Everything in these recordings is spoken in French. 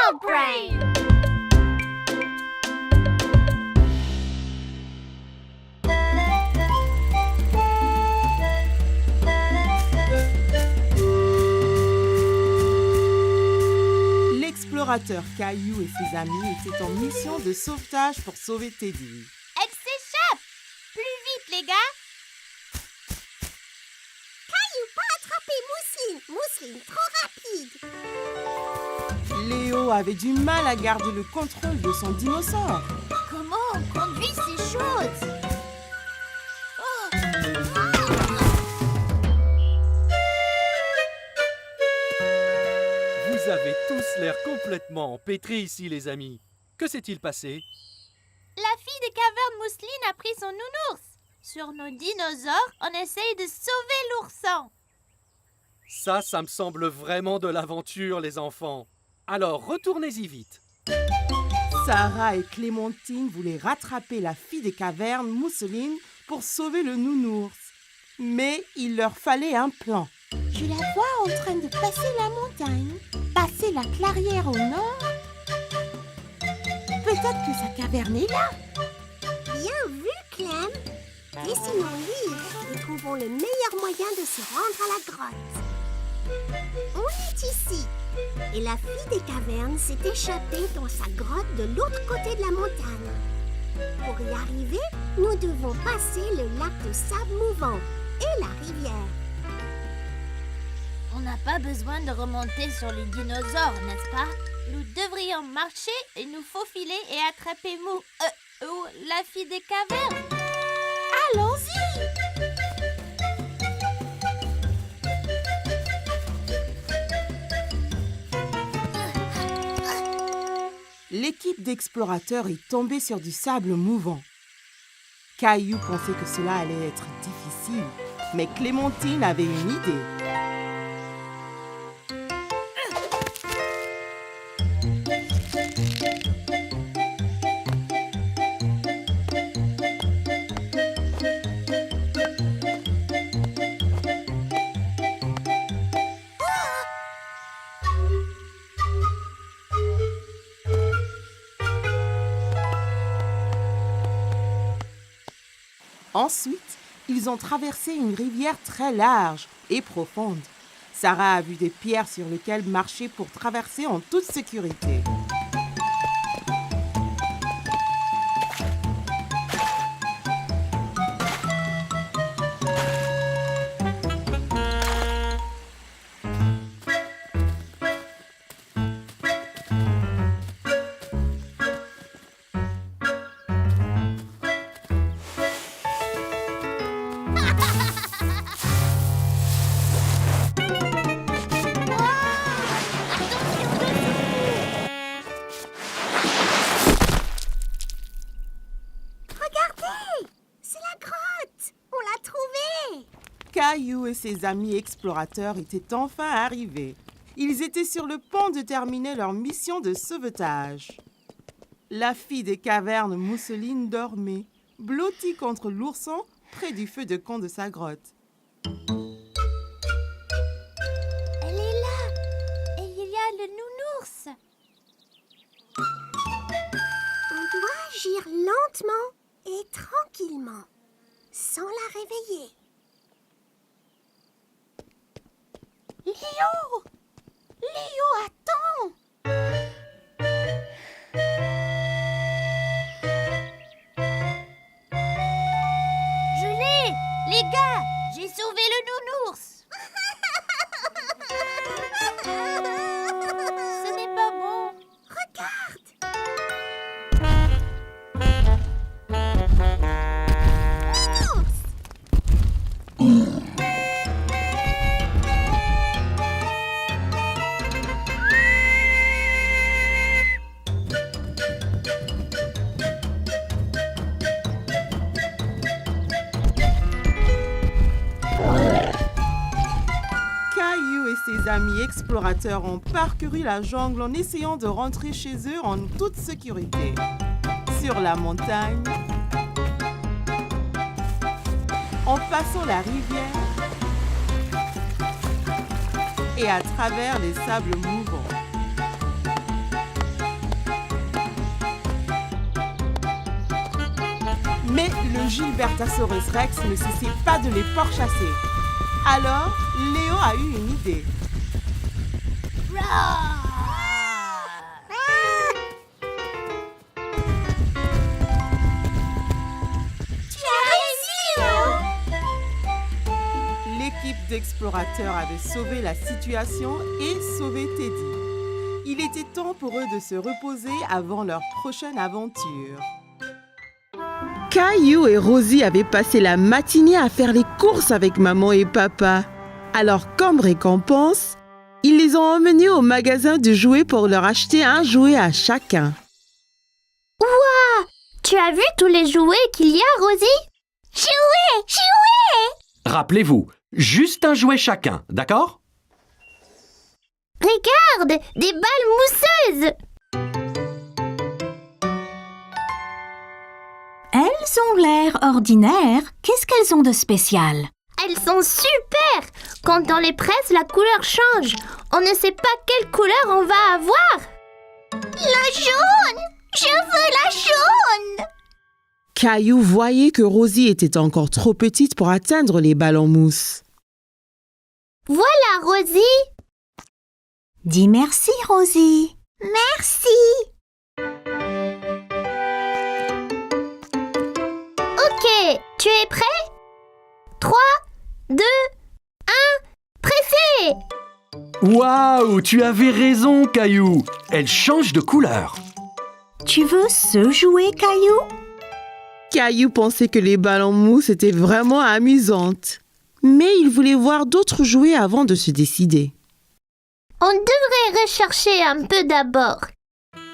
Adult Brain! L'explorateur Caillou et ses amis étaient en mission de sauvetage pour sauver Teddy. Elle s'échappe! Plus vite, les gars! Caillou, pas attraper Mousseline! Mousseline, trop rapide! Léo avait du mal à garder le contrôle de son dinosaure. Comment on conduit ces choses? Vous avez tous l'air complètement empêtrés ici, les amis. Que s'est-il passé? La fille des cavernes Mousseline a pris son nounours. Sur nos dinosaures, on essaye de sauver l'ourson. Ça me semble vraiment de l'aventure, les enfants. Alors, retournez-y vite. Sarah et Clémentine voulaient rattraper la fille des cavernes, Mousseline, pour sauver le nounours. Mais il leur fallait un plan. Je la vois en train de passer la montagne, passer la clairière au nord. Peut-être que sa caverne est là. Bien vu, Clem. Dessinons livre et trouvons le meilleur moyen de se rendre à la grotte. On est ici. Et la fille des cavernes s'est échappée dans sa grotte de l'autre côté de la montagne. Pour y arriver, nous devons passer le lac de sable mouvant et la rivière. On n'a pas besoin de remonter sur les dinosaures, n'est-ce pas? Nous devrions marcher et nous faufiler et attraper la fille des cavernes. Allons-y! L'équipe d'explorateurs est tombée sur du sable mouvant. Caillou pensait que cela allait être difficile, mais Clémentine avait une idée. Ensuite, ils ont traversé une rivière très large et profonde. Sarah a vu des pierres sur lesquelles marcher pour traverser en toute sécurité. Caillou et ses amis explorateurs étaient enfin arrivés. Ils étaient sur le point de terminer leur mission de sauvetage. La fille des cavernes Mousseline dormait, blottie contre l'ourson près du feu de camp de sa grotte. Elle est là! Et il y a le nounours! On doit agir lentement et tranquillement, sans la réveiller. Léo! Léo, attends! Je l'ai! Les gars, j'ai sauvé le nounours! Ce n'est pas bon! Regarde! Caillou et ses amis explorateurs ont parcouru la jungle en essayant de rentrer chez eux en toute sécurité. Sur la montagne, en passant la rivière et à travers les sables mouvants. Mais le Gilbertosaurus Rex ne cessait pas de les pourchasser. Alors, Léo a eu une idée. L'équipe d'explorateurs avait sauvé la situation et sauvé Teddy. Il était temps pour eux de se reposer avant leur prochaine aventure. Caillou et Rosie avaient passé la matinée à faire les courses avec maman et papa. Alors, comme récompense, ils les ont emmenés au magasin de jouets pour leur acheter un jouet à chacun. Tu as vu tous les jouets qu'il y a, Rosie? Jouets! Rappelez-vous, juste un jouet chacun, d'accord? Regarde, des balles mousseuses! Elles ont l'air ordinaires. Qu'est-ce qu'elles ont de spécial? Elles sont super! Quand on les presse, la couleur change. On ne sait pas quelle couleur on va avoir. La jaune! Je veux la jaune! Caillou voyait que Rosie était encore trop petite pour atteindre les balles en mousse. Voilà, Rosie! Dis merci, Rosie. Merci. Ok, tu es prêt? 3, 2, 1, pressé! Waouh, tu avais raison, Caillou. Elle change de couleur. Tu veux ce jouet, Caillou? Caillou pensait que les balles en mousse étaient vraiment amusantes. Mais il voulait voir d'autres jouets avant de se décider. On devrait rechercher un peu d'abord.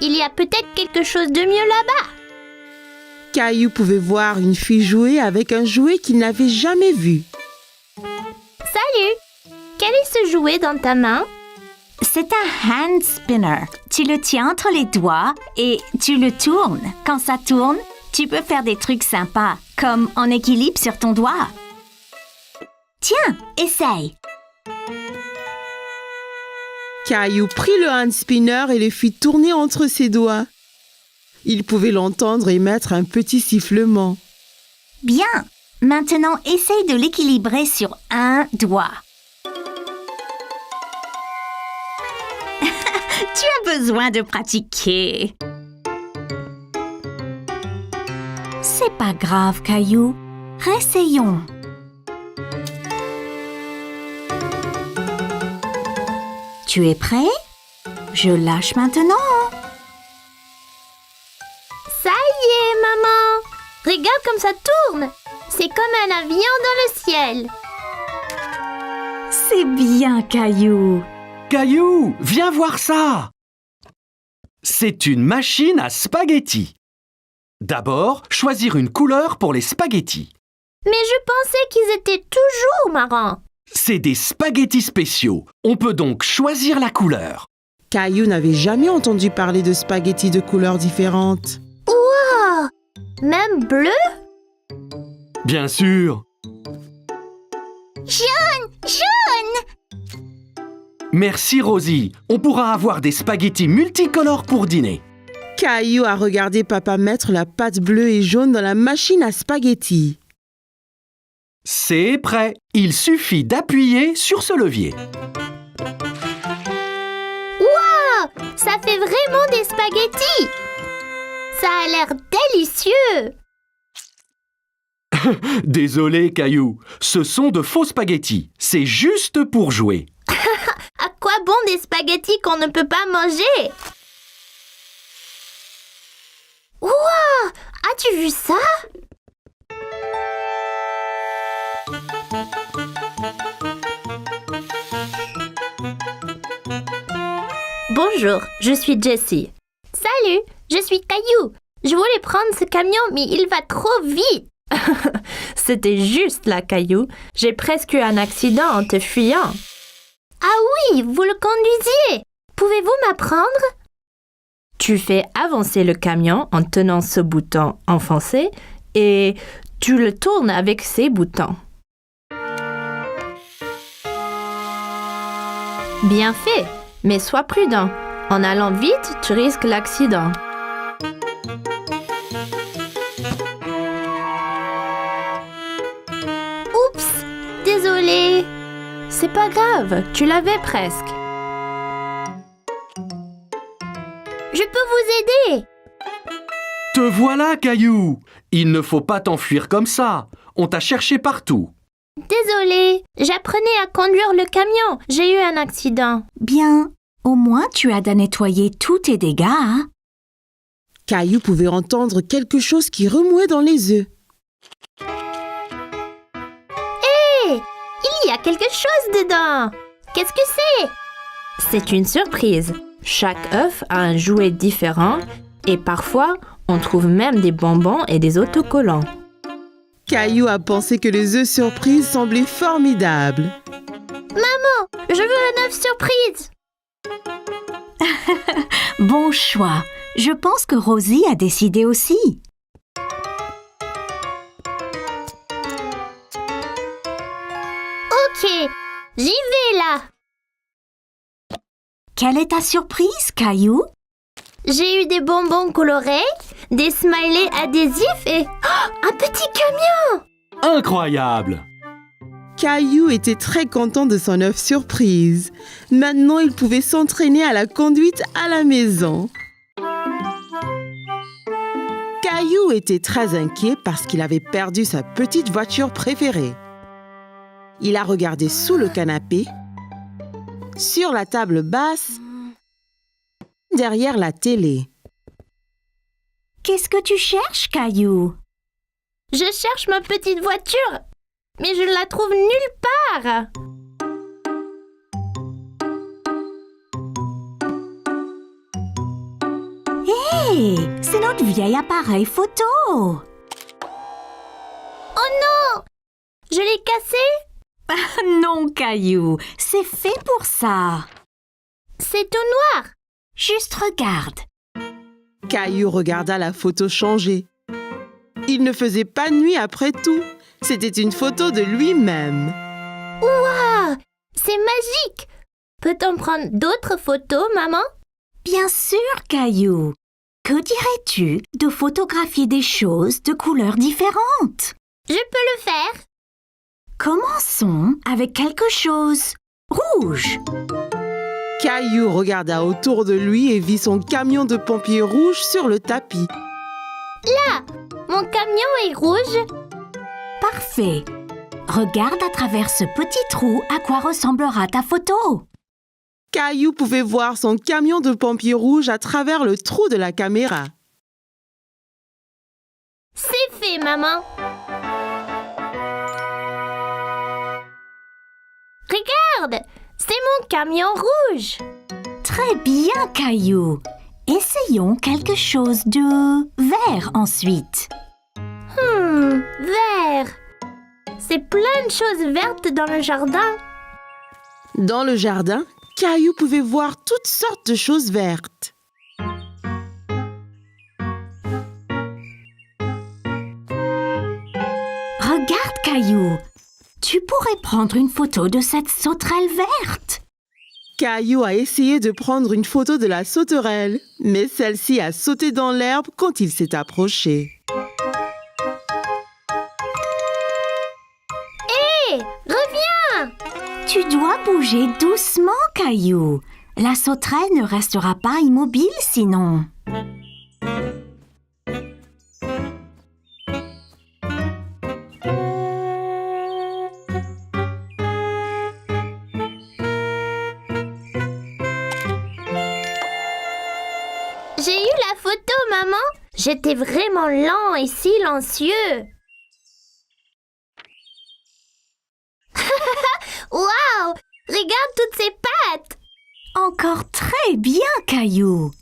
Il y a peut-être quelque chose de mieux là-bas. Caillou pouvait voir une fille jouer avec un jouet qu'il n'avait jamais vu. Salut! Quel est ce jouet dans ta main? C'est un hand spinner. Tu le tiens entre les doigts et tu le tournes. Quand ça tourne, tu peux faire des trucs sympas, comme en équilibre sur ton doigt. Tiens, essaye. Caillou prit le hand spinner et le fit tourner entre ses doigts. Il pouvait l'entendre émettre un petit sifflement. Bien. Maintenant, essaye de l'équilibrer sur un doigt. Tu as besoin de pratiquer. C'est pas grave, Caillou. Réessayons. Tu es prêt? Je lâche maintenant. Ça y est, maman! Regarde comme ça tourne! C'est comme un avion dans le ciel. C'est bien, Caillou. Caillou, viens voir ça. C'est une machine à spaghettis. D'abord, choisir une couleur pour les spaghettis. Mais je pensais qu'ils étaient toujours marrants. C'est des spaghettis spéciaux. On peut donc choisir la couleur. Caillou n'avait jamais entendu parler de spaghettis de couleurs différentes. Wow! Même bleu? Bien sûr. Jaune! Merci Rosie. On pourra avoir des spaghettis multicolores pour dîner. Caillou a regardé papa mettre la pâte bleue et jaune dans la machine à spaghettis. C'est prêt. Il suffit d'appuyer sur ce levier. Wow! Ça fait vraiment des spaghettis! Ça a l'air délicieux! Désolé Caillou, ce sont de faux spaghettis. C'est juste pour jouer. À quoi bon des spaghettis qu'on ne peut pas manger? Wow! As-tu vu ça? Bonjour, je suis Jessie. Salut, je suis Caillou. Je voulais prendre ce camion, mais il va trop vite. C'était juste là, Caillou. J'ai presque eu un accident en te fuyant. Ah oui, vous le conduisiez. Pouvez-vous m'apprendre? Tu fais avancer le camion en tenant ce bouton enfoncé et tu le tournes avec ces boutons. Bien fait, mais sois prudent. En allant vite, tu risques l'accident. C'est pas grave, tu l'avais presque. Je peux vous aider. Te voilà, Caillou! Il ne faut pas t'enfuir comme ça. On t'a cherché partout. Désolée, j'apprenais à conduire le camion. J'ai eu un accident. Bien, au moins tu as de nettoyer tous tes dégâts, hein? Caillou pouvait entendre quelque chose qui remuait dans les œufs. Hé, il y a quelque chose dedans. Qu'est-ce que c'est? C'est une surprise. Chaque œuf a un jouet différent et parfois, on trouve même des bonbons et des autocollants. Caillou a pensé que les œufs surprises semblaient formidables. Je veux un œuf surprise. Bon choix. Je pense que Rosie a décidé aussi. Ok, j'y vais là. Quelle est ta surprise, Caillou? J'ai eu des bonbons colorés, des smileys adhésifs et un petit camion. Incroyable! Caillou était très content de son œuf surprise. Maintenant, il pouvait s'entraîner à la conduite à la maison. Caillou était très inquiet parce qu'il avait perdu sa petite voiture préférée. Il a regardé sous le canapé, sur la table basse, derrière la télé. Qu'est-ce que tu cherches, Caillou? Je cherche ma petite voiture, mais je ne la trouve nulle part. Hé, c'est notre vieil appareil photo. Oh non! Je l'ai cassé? Non, Caillou, c'est fait pour ça. C'est tout noir. Juste regarde. Caillou regarda la photo changer. Il ne faisait pas nuit après tout. C'était une photo de lui-même. Waouh! C'est magique! Peut-on prendre d'autres photos, maman? Bien sûr, Caillou. Que dirais-tu de photographier des choses de couleurs différentes? Je peux le faire. Commençons avec quelque chose rouge. Caillou regarda autour de lui et vit son camion de pompiers rouge sur le tapis. Mon camion est rouge. Parfait. Regarde à travers ce petit trou à quoi ressemblera ta photo. Caillou pouvait voir son camion de pompiers rouge à travers le trou de la caméra. C'est fait, maman. Regarde, c'est mon camion rouge. Très bien, Caillou. Essayons quelque chose de vert ensuite. Vert. C'est plein de choses vertes dans le jardin. Dans le jardin, Caillou pouvait voir toutes sortes de choses vertes. Regarde, Caillou. Tu pourrais prendre une photo de cette sauterelle verte. Caillou a essayé de prendre une photo de la sauterelle, mais celle-ci a sauté dans l'herbe quand il s'est approché. Hé, reviens! Tu dois bouger doucement, Caillou. La sauterelle ne restera pas immobile sinon. J'ai eu la photo, maman. J'étais vraiment lent et silencieux. Waouh! Regarde toutes ces pattes! Encore très bien, Caillou.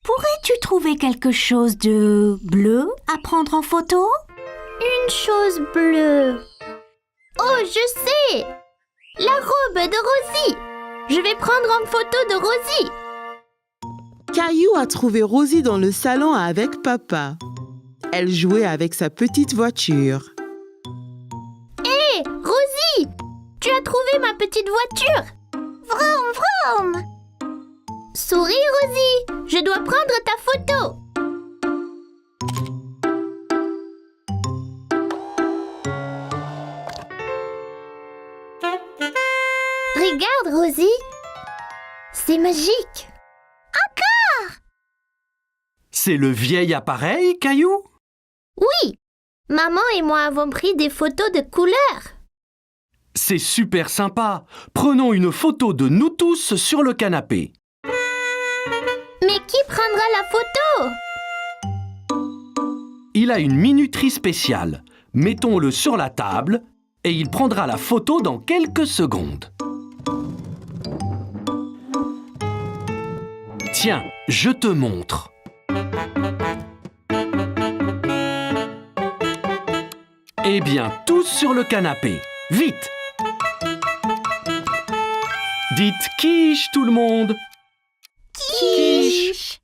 Pourrais-tu trouver quelque chose de bleu à prendre en photo? Une chose bleue. Oh, je sais! La robe de Rosie. Je vais prendre en photo de Rosie. Caillou a trouvé Rosie dans le salon avec papa. Elle jouait avec sa petite voiture. Hé, Rosie! Tu as trouvé ma petite voiture? Vroom, vroom. Souris, Rosie! Je dois prendre ta photo. C'est magique. C'est le vieil appareil, Caillou? Oui, maman et moi avons pris des photos de couleurs. C'est super sympa. Prenons une photo de nous tous sur le canapé. Mais qui prendra la photo? Il a une minuterie spéciale. Mettons-le sur la table et il prendra la photo dans quelques secondes. Tiens, je te montre. Eh bien, tous sur le canapé. Vite! Dites quiche tout le monde. Quiche.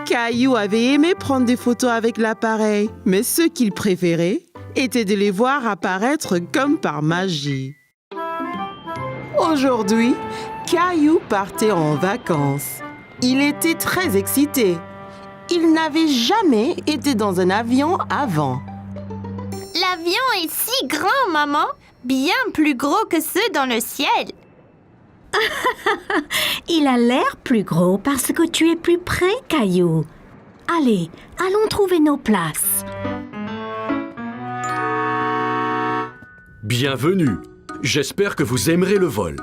Caillou avait aimé prendre des photos avec l'appareil, mais ce qu'il préférait était de les voir apparaître comme par magie. Aujourd'hui, Caillou partait en vacances. Il était très excité. Il n'avait jamais été dans un avion avant. L'avion est si grand, maman. Bien plus gros que ceux dans le ciel. Il a l'air plus gros parce que tu es plus près, Caillou. Allez, allons trouver nos places. Bienvenue. J'espère que vous aimerez le vol.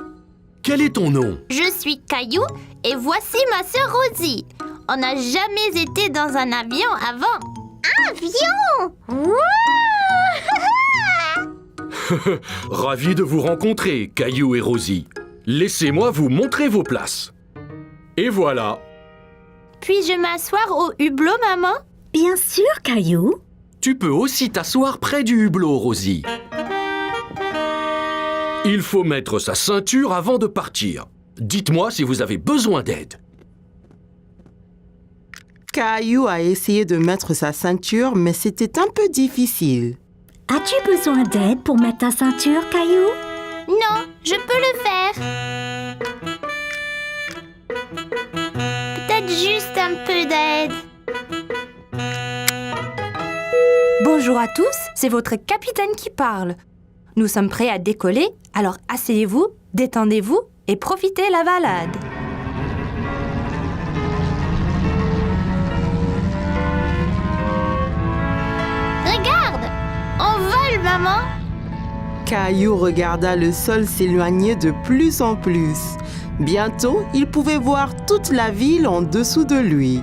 Quel est ton nom? Je suis Caillou et voici ma sœur Rosie. On n'a jamais été dans un avion avant. Avion! Wouah! Ravi de vous rencontrer, Caillou et Rosie. Laissez-moi vous montrer vos places. Et voilà. Puis-je m'asseoir au hublot, maman? Bien sûr, Caillou. Tu peux aussi t'asseoir près du hublot, Rosie. Il faut mettre sa ceinture avant de partir. Dites-moi si vous avez besoin d'aide. Caillou a essayé de mettre sa ceinture, mais c'était un peu difficile. As-tu besoin d'aide pour mettre ta ceinture, Caillou? Non, je peux le faire. Peut-être juste un peu d'aide. Bonjour à tous, c'est votre capitaine qui parle. Nous sommes prêts à décoller, alors asseyez-vous, détendez-vous et profitez de la balade. Regarde, on vole, maman. Caillou regarda le sol s'éloigner de plus en plus. Bientôt, il pouvait voir toute la ville en dessous de lui.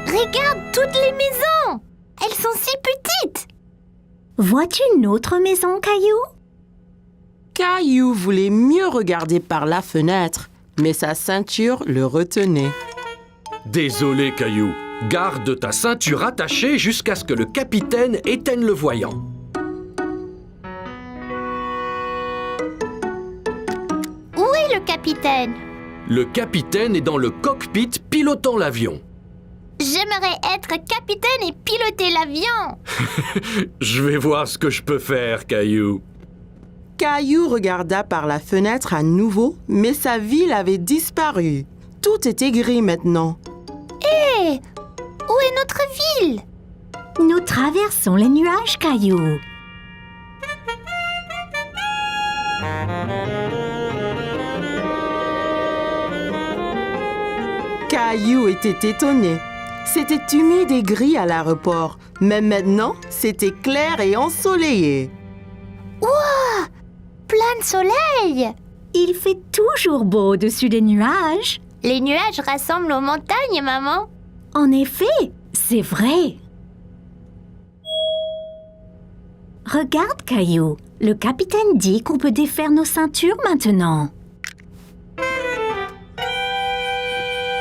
Regarde toutes les maisons. Elles sont si petites. Vois-tu une autre maison, Caillou? Caillou voulait mieux regarder par la fenêtre, mais sa ceinture le retenait. Désolé, Caillou. Garde ta ceinture attachée jusqu'à ce que le capitaine éteigne le voyant. Où est le capitaine? Le capitaine est dans le cockpit pilotant l'avion. J'aimerais être capitaine et piloter l'avion. Je vais voir ce que je peux faire, Caillou. Caillou regarda par la fenêtre à nouveau, mais sa ville avait disparu. Tout était gris maintenant. Hé, où est notre ville? Nous traversons les nuages, Caillou. Caillou était étonné. C'était humide et gris à l'aéroport, mais maintenant, c'était clair et ensoleillé. Ouah, plein de soleil. Il fait toujours beau au-dessus des nuages. Les nuages rassemblent aux montagnes, maman. En effet, c'est vrai. Regarde, Caillou. Le capitaine dit qu'on peut défaire nos ceintures maintenant.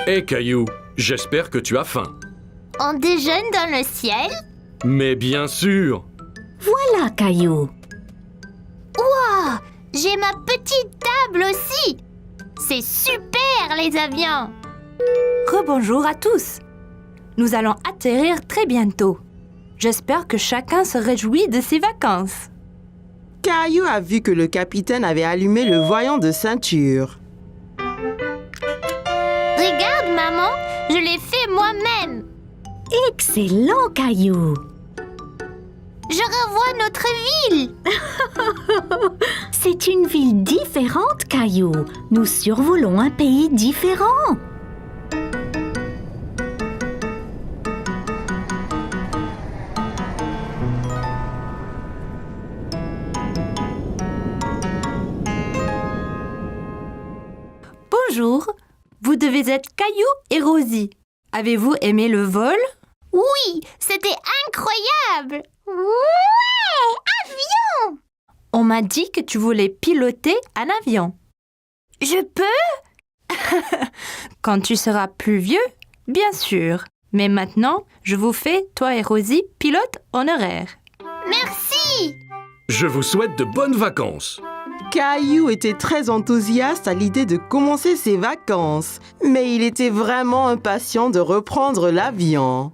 Hé, Caillou, j'espère que tu as faim. On déjeune dans le ciel? Mais bien sûr. Voilà, Caillou. Ouah, j'ai ma petite table aussi. C'est super, les avions. Rebonjour à tous. Nous allons atterrir très bientôt. J'espère que chacun se réjouit de ses vacances. Caillou a vu que le capitaine avait allumé le voyant de ceinture. Regarde, maman, je l'ai fait moi-même. Excellent, Caillou. Je revois notre ville. C'est une ville différente, Caillou. Nous survolons un pays différent. Bonjour, vous devez être Caillou et Rosie. Avez-vous aimé le vol? Oui, c'était incroyable. Ouais, avion. On m'a dit que tu voulais piloter un avion. Je peux? Quand tu seras plus vieux, bien sûr. Mais maintenant, je vous fais, toi et Rosie, pilote honoraire. Merci. Je vous souhaite de bonnes vacances. Caillou était très enthousiaste à l'idée de commencer ses vacances, mais il était vraiment impatient de reprendre l'avion.